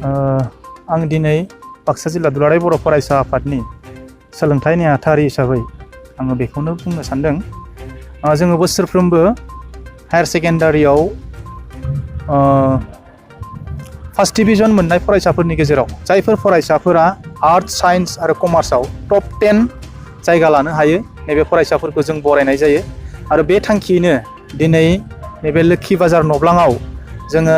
आं दिनै बाक्सा जिल्ला दुलाराय बर' फरायसा आफादनि सोलोंथाइ नेहाथारि हिसाबै आङो बेखौनो बुंनो सानदों। जोङो बोसोरफ्रोमबो हायार सेकेन्डारियाव फार्स्ट डिभिजन मोननाय फरायसाफोरनि गेजेराव जायफोर फरायसाफोरा आर्ट्स साइन्स आरो कमार्सआव टप 10 जायगा लानो हायो नैबे फरायसाफोरखौ जों बरायनाय जायो। आरो बे थांखियैनो दिनै नैबे लोक्षि बाजार नब्लाङाव जोङो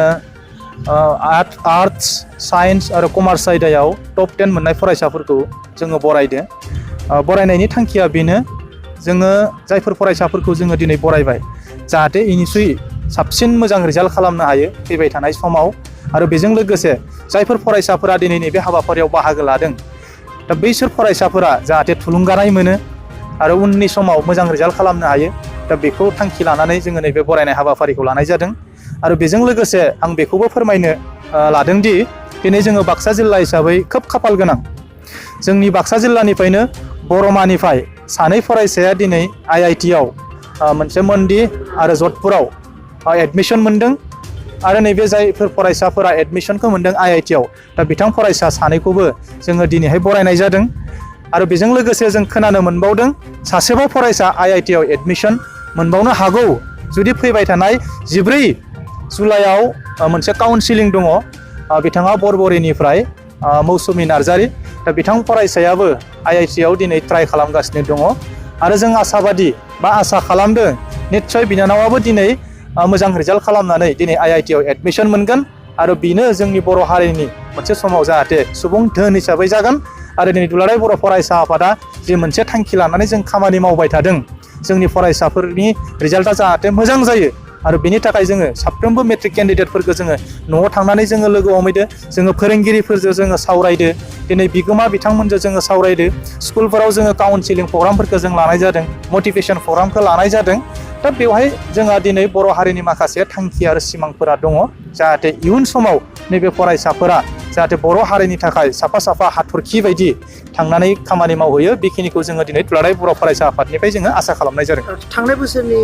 आर्ट्स साइन्स आरो कमार्स आयदायाव टप 10 मोननाय फरायसाफोरखौ जोङो बरायदो। बरायनायनि थांखिया बेनो, जोङो जायफोर फरायसाफोरखौ जोङो दिनै बरायबाय जाहाथे इनिख्रुइ साबसिन मोजां रिजाल्ट खालामनो हायो फैबाय थानाय समाव। आरो बेजों लोगोसे जायफोर फरायसाफोरा दिनै नैबे हाबाफारियाव बाहागो लादों दा बैसोर फरायसाफोरा जाहाथे थुलुंगानाय मोनो आरो उननि समाव मोजां रिजाल्ट खालामनो हायो, दा बेखौ थांखि लानानै जोङो नैबे बरायनाय हाबाफारिखौ लानाय जादों। आरो बेजों लोगोसे आं बेखौबो फोरमायनो लादोंदि दिनै जोङो बाक्सा जिल्ला हिसाबै खोब खाफाल गोनां, जोंनि बाक्सा जिल्लानिफ्रायनो बरमानिफ्राय सानै फरायसाया दिनै IIT आव मोनसे मन्डि आरो जधपुराव एडमिसन मोनदों। आरो नैबे जायफोर फरायसाफोरा एडमिसनखौ मोनदों IIT आव, दा बिथां फरायसा सानैखौबो जोङो दिनैहाय बरायनाय जादों। आरो बेजों लोगोसे जों खोनानो मोनबावदों सासेबाव फरायसा IIT आव एडमिसन मोनबावनो हागौ जुदि फैबाय थानाय 14 जुलाइआव मोनसे काउन्सिलिं दङ, बिथाङा बरबरिनिफ्राय मौसुमि नार्जारि, दा बिथां फरायसायाबो IIT आव दिनै ट्राइ खालामगासिनो दङ। आरो जों आसाबादि बा आसा खालामदों निस्सय बिनानावाबो दिनै मोजां रिजाल्ट खालामनानै दिनै IIT आव एडमिसन मोनगोन आरो बेनो जोंनि बर' हारिनि मोनसे समाव जाहाथे सुबुं धोन हिसाबै जागोन। आरो दिनै दुलाराय बर' फरायसा आफादा जि मोनसे थांखि लानानै जों खामानि मावबाय थादों जोंनि फरायसाफोरनि रिजाल्टआ जाहाथे मोजां जायो, आरो बेनि थाखाय जोङो साफ्रोमबो मेट्रिक केन्डिडेटफोरखौ जोङो न'आव थांनानै जोङो लोगो हमहैदो, जोङो फोरोंगिरिफोरजों जोङो सावरायदो, दिनै बिगोमा बिथांमोनजों जोङो सावरायदो, स्कुलफोराव जोङो काउन्सिलिं प्रग्रामफोरखौ जों लानाय जादों, मटिभेसन प्रग्रामखौ लानाय जादों। दा बेवहाय जोंहा दिनै बर' हारिनि माखासे थांखि आरो सिमांफोरा दङ, जाहाथे इयुन समाव नैबे फरायसाफोरा जाहाथे बर' हारिनि थाखाय साफा साफा हाथरखि बायदि थांनानै खामानि मावहैयो, बेखिनिखौ जोङो दिनै दुलाराय बर' फरायसा आफादनिफ्राय जोङो आसा खालामनाय जादों। थांनाय बोसोरनि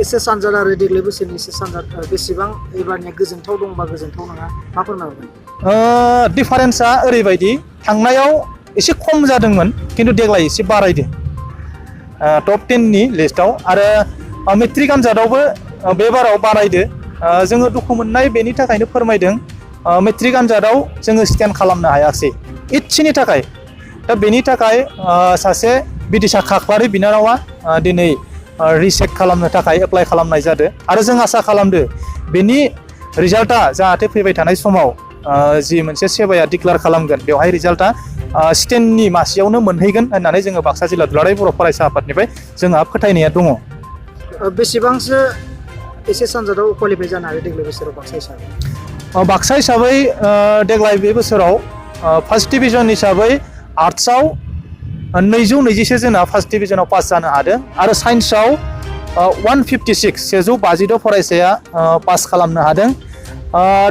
एसे सानजाद आरो देग्लाय बोसोरनि एसे सानजाद बेसेबां एबारनिया गोजोनथाव दंबा गोजोनथाव नङा, मा फोरमायगोन? डिफारेन्सआ ओरैबायदि, थांनायाव एसे खम जादोंमोन खिन्थु देग्लाय एसे बारायदों टप 10नि लिस्टआव। आरो मेट्रिक आनजादावबो बे बाराव बारायदो। जोङो दुखु मोननाय बेनि थाखायनो फोरमायदों, मेट्रिक आनजादाव जोङो स्टेन्ड खालामनो हायाखिसै इसेनि थाखाय। दा बेनि थाखाय सासे बिदिसा खाख्लारि बिनानावा दिनै रिचेक खालामनो थाखाय एप्लाइ खालामनाय जादों। आरो जों आसा खालामदो बेनि रिजाल्टआ जाहाथे फैबाय थानाय समाव जि मोनसे सेबाया डिक्लेयार खालामगोन बेवहाय रिजाल्टआ स्टेन्डनि मासियावनो मोनहैगोन होननानै जोङो बाक्सा जिल्ला दुलाराय बर' फरायसा आफादनिफ्राय जोंहा फोथायनाया दङ। बेसेबांसो एसे सानजादाव क्वालिफाइ जानो हायो देग्लाय बोसोराव बाक्सा हिसाबै? बाक्सा हिसाबै देग्लाय बे बोसोराव फार्स्ट डिभिजन हिसाबै आर्ट्सआव 226 जना फार्स्ट डिभिजनाव पास जानो हादों। आरो साइन्सआव 152 फरायसाया पास खालामनो हादों।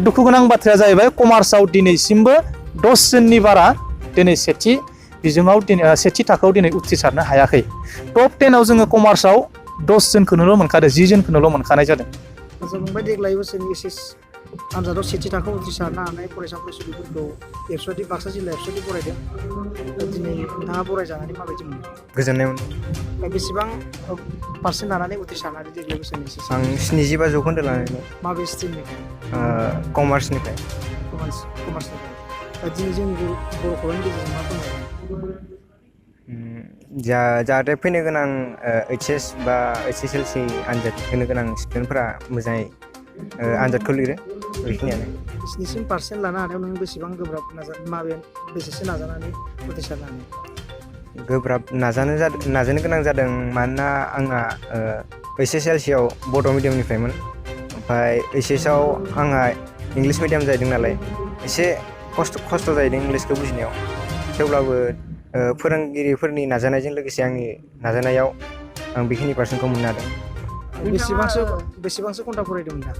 दुखु गोनां बाथ्राया जाहैबाय कमार्सआव दिनैसिमबो 10 जननि बारा दिनै सेथि बिजोङाव सेथि थाखोआव दिनै उथ्रिसारनो हायाखै। टप 10आव जोङो कमार्सआव 10 जनखौनोल' मोनखादों, 10 जनखौनोल' मोनखानाय जादों। जों बुंबाय देग्लाय बोसोरनि एसएस आनजादाव सेथि थाखोआव उथ्रिसारनो हानाय फरायसा फरायसुलिफोरखौ एबसुवादि बाक्सा जिल्ला एबसुवादि बरायदों। दिनै नोंथाङा बरायजानानै माबायदि मोनो? गोजोननाय मोनदों। बेसेबां पार्सेन्ट लानानै उथ्रिसारनानै देग्लाय बोसोरनि एसएस? आं 75 जौखोन्दो लानानै। माबे स्ट्रिमनिफ्राय? कमार्सनिफ्राय। कमार्सनिफ्राय। दिनै जोंनि बर' खौरांनि गेजेरजों मा फोरमायगोन? जाहाथे फैनो गोनां HS बा SSLC आनजाद होनो गोनां स्टुडेन्टफोरा मोजाङै आनजादखौ लिरो, बेखिनियानो। 70 पार्सेन्ट लानो हानायाव नों बेसेबां गोब्राब बेसेसो नाजानानै उथ्रिसारनो हानाय? गोब्राब नाजानो गोनां जादों, मानोना आंना SSLC आव बड' मिडियामनिफ्रायमोन, ओमफ्राय HS आव आंहा इंलिस मिडियाम जाहैदों नालाय एसे खस्थ' जाहैदों इंलिसखौ बुजिनायाव। थेवब्लाबो फोरोंगिरिफोरनि नाजानायजों लोगोसे आंनि नाजानायाव आं बेखिनि पार्सेन्टखौ मोननो हादों। बेसेबांसो घन्टा फरायदोंमोन दा?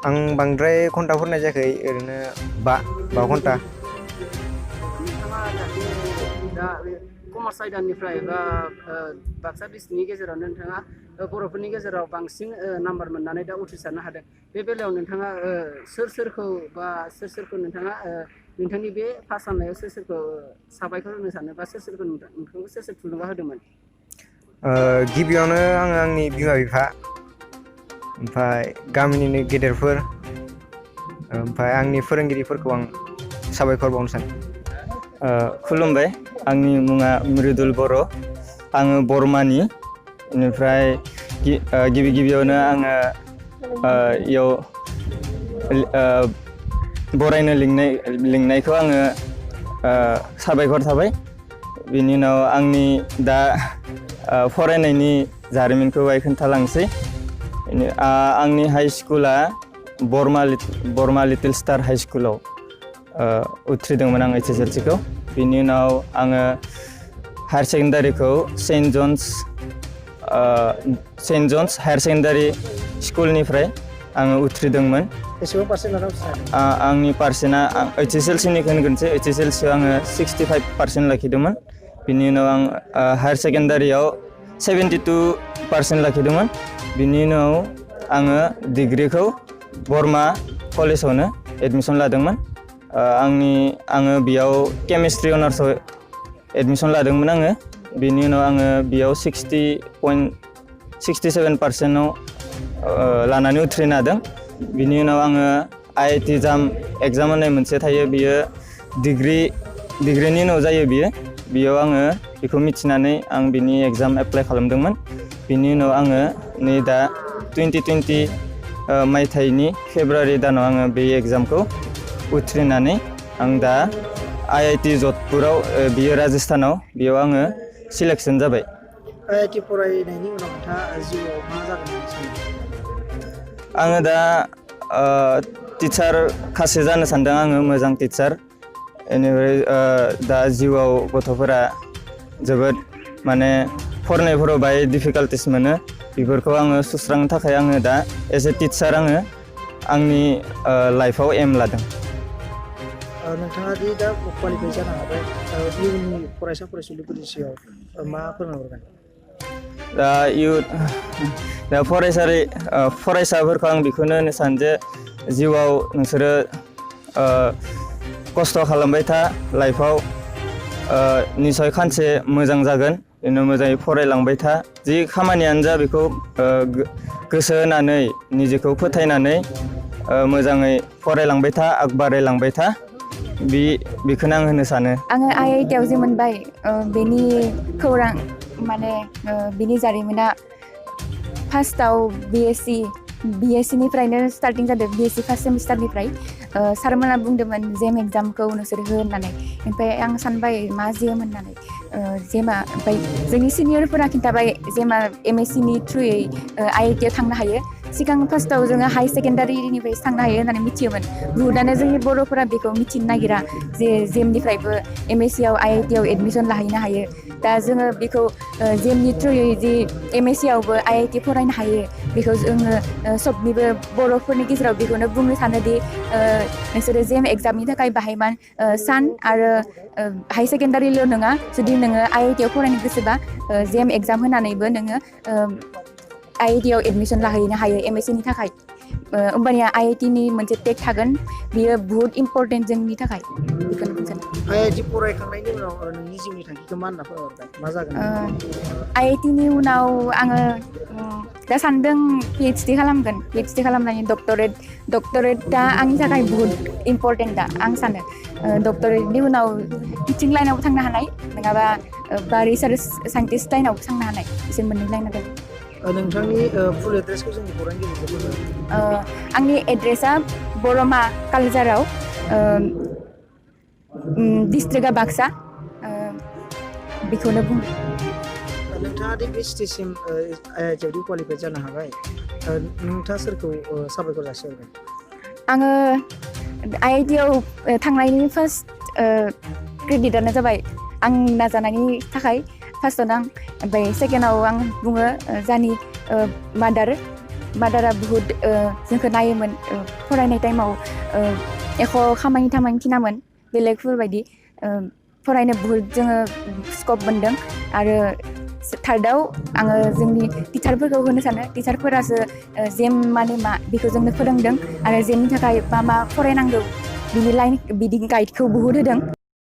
आं बांद्राय घन्टा फरायनाय जायाखै, ओरैनो 5 घन्टा। नोंथाङा दा कमार्स आयदानिफ्राय बा बाक्सा डिस्ट्रिक्टनि गेजेरावनो नोंथाङा बर'फोरनि गेजेराव बांसिन नाम्बार मोननानै दा उथ्रिसारनो हादों बे बेलायाव नोंथाङा सोरखौ नोंथाङा नोंथांनि बे पास जानायाव सोरखौ साबायखर होनो सानो बा सोरखौ नोंथांखौ सोर थुलुंगा होदोंमोन? गिबियावनो आङो आंनि बिमा बिफा ओमफ्राय गामिनिनो गेदेरफोर ओमफ्राय आंनि फोरोंगिरिफोरखौ आं साबायखर बावनो सानो। खुलुमबाय, आंनि मुङा मृदुल बर', आङो बरमानि। बेनिफ्राय गिबियावनो आङो इयाव बरायनो लिंनायखौ आङो साबायखर थाबाय। बेनि उनाव आंनि दा फरायनायनि जारिमिनखौ खोन्थालांसै। आंनि हाइ स्कुला बरमा लिटिल स्टार हाइ स्कुलाव उथ्रिदोंमोन आं HSLC खौ। बेनि उनाव आङो हायार सेकेन्डारिखौ सेन्ट जन्स हायार सेकेन्डारि स्कुलनिफ्राय आङो उथ्रिदोंमोन। बेसेबां पार्सेन्ट लाना उथ्रिसारखो? आंनि पार्सेन्टआ HSLC-निखौ होनगोनसै। HSLC-आव आङो 65% लाखिदोंमन। बिनि उनाव आं हायार सेकेन्डारियाव 72% लाखिदोंमोन। बिनि उनाव आङो डिग्रिखौ बरमा कलेजावनो एडमिसन लादोंमोन। आङो बेयाव केमिस्ट्रि अनार्सआव एडमिसन लादोंमोन आङो। बिनि उनाव आङो बेयाव 67%आव लानानै उथ्रिनो हादों। बिनि उनाव आङो IIT एग्जाम होननाय मोनसे थायो, बियो डिग्रिनि उनाव जायो बियो। बेयाव आङो बेखौ मिथिनानै आं बिनि एग्जाम एप्लाइ खालामदोंमोन। बिनि उनाव आङो नै दा 2020 मायथाइनि फेब्रुवारि दानाव आङो बे एग्जामखौ उथ्रिनानै आं दा IIT जधपुराव, बियो राजस्थानाव, बेयाव आङो सिलेक्सन जाबाय। IIT फरायनायनि उनाव नोंथाङा जिउआव मा जागोन होनना सानो? आङो दा टिचार सासे जानो सान्दों, आङो मोजां टिचार। बेनिफ्राय दा जिउआव गथ'फोरा जोबोद माने फरायनायफोराव बाहाय डिफिकाल्टिस मोनो, बेफोरखौ आङो सुस्रांनो थाखाय आङो दा एज ए टिचार आङो आंनि लाइफआव एम लादों। नोंथाङा दि दा क्वालिफाइ जानो हाबाय, इयुननि फरायसा फरायसुलिफोरनि सिगाङाव मा फोरमायहरगोन? दा फरायसाफोरखौ आं बेखौनो होनो सानो जे जिउआव नोंसोरो खस्थ' खालामबाय था, लाइफआव निसय खानसे मोजां जागोन। बिदिनो मोजाङै फरायलांबाय था, जि खामानियानो जा बेखौ गोसो होनानै निजेखौ फोथायनानै मोजाङै फरायलांबाय था, बारायलांबाय था, बेखौनो आं होनो सानो। आङो IIT-आव जे मोनबाय, बेनि खौरां माने बिनि जारिमिना फार्स्टआव BSc-निफ्रायनो स्टार्टिं जादों। BSc फार्स्ट सेमिस्टारनिफ्राय सारमोना बुंदोंमोन जेम एग्जामखौ नोंसोर हो होननानै। ओमफ्राय आं सानबाय मा जेम होननानै, जेमा। ओमफ्राय जोंनि सिनियरफोरा खिन्थाबाय जेमा MSc-नि थ्रुयै IIT-आव थांनो हायो। सिगां फार्स्टआव जोङो हाई सेकेन्डारिनिफ्राय थांनो हायो होननानै मिथियोमोन। बुहुतानो जोंनि बर'फोरा बेखौ मिथिनो नागिरा जे जेमनिफ्रायबो MSc-आव IIT-आव एडमिसन लाहैनो हायो। दा जोङो बेखौ जेमनि थ्रुयै जि MSc-आवबो IIT फरायनो हायो, बेखौ जोङो सबनिबो बर'फोरनि गेजेराव बेखौनो बुंनो सानोदि नोंसोरो जेम एग्जामनि थाखाय बाहायमान सान, आरो हाई सेकेन्डारिल' नङा, जुदि नोङो IIT-आव फरायनो गोसोबा जेम एग्जाम होनानैबो नोङो IIT-आव एडमिसन लाहैनो हायो MSc-नि थाखाय। होमबानिया IIT-नि मोनसे टेग थागोन, बियो बुहुत इम्परटेन्ट जोंनि थाखाय। बेखौनो बुंनो IIT फरायखांनायनि उनाव नोंनि जिउनि थांखिखौ मा होनना फोरमायहरगोन? मा जागोन? IIT-नि उनाव आङो दा सानदों PhD खालामगोन। PhD खालामनानै डक्टरेटआ आंनि थाखाय बुहुत इम्परटेन्ट दा, आं सानो। डक्टरेटनि उनाव टिचिं लाइनावबो थांनो हानाय, नङाबा बा रिसार्च साइन्टिस्ट लाइनावबो थांनो हानाय, बिसोर मोननै लाइनाव दं। नोंथांनि फुल एड्रेसखौ जोंनि खौरांगिरिखौ फोरमायहरगोन। आंनि एड्रेसा बरमा कालजाराव, डिस्ट्रिक्टआ बाक्सा, बेखौनो बुंदों। नोंथाङा दि बे स्टेजसिम IIT-आव क्वालिफाइ जानो हाबाय, नोंथाङा सोरखौ साबायखर जासिहरगोन? आङो IIT-आव थांनायनि फार्स्ट क्रेडिटआनो जाबाय आं नाजानायनि थाखाय, फार्स्टआवनो आं। ओमफ्राय सेकेन्डआव आं बुङो जोंनि मादारा बुहुत जोंखौ नायोमोन फरायनाय टाइमाव, एख' खामानि थिनामोन बेलेगफोरबायदि। फरायनो बुहुत जोङो स्कप मोन्दों, आरो थार्डआव आङो जोंनि टिचारफोरखौ होनो सानो टिचारफोरासो जेम माने मा बेखौ जोंनो फोरोंदों आरो जेमनि थाखाय मा मा फरायनांगौ बिनि गाइडखौ बुहुत होदों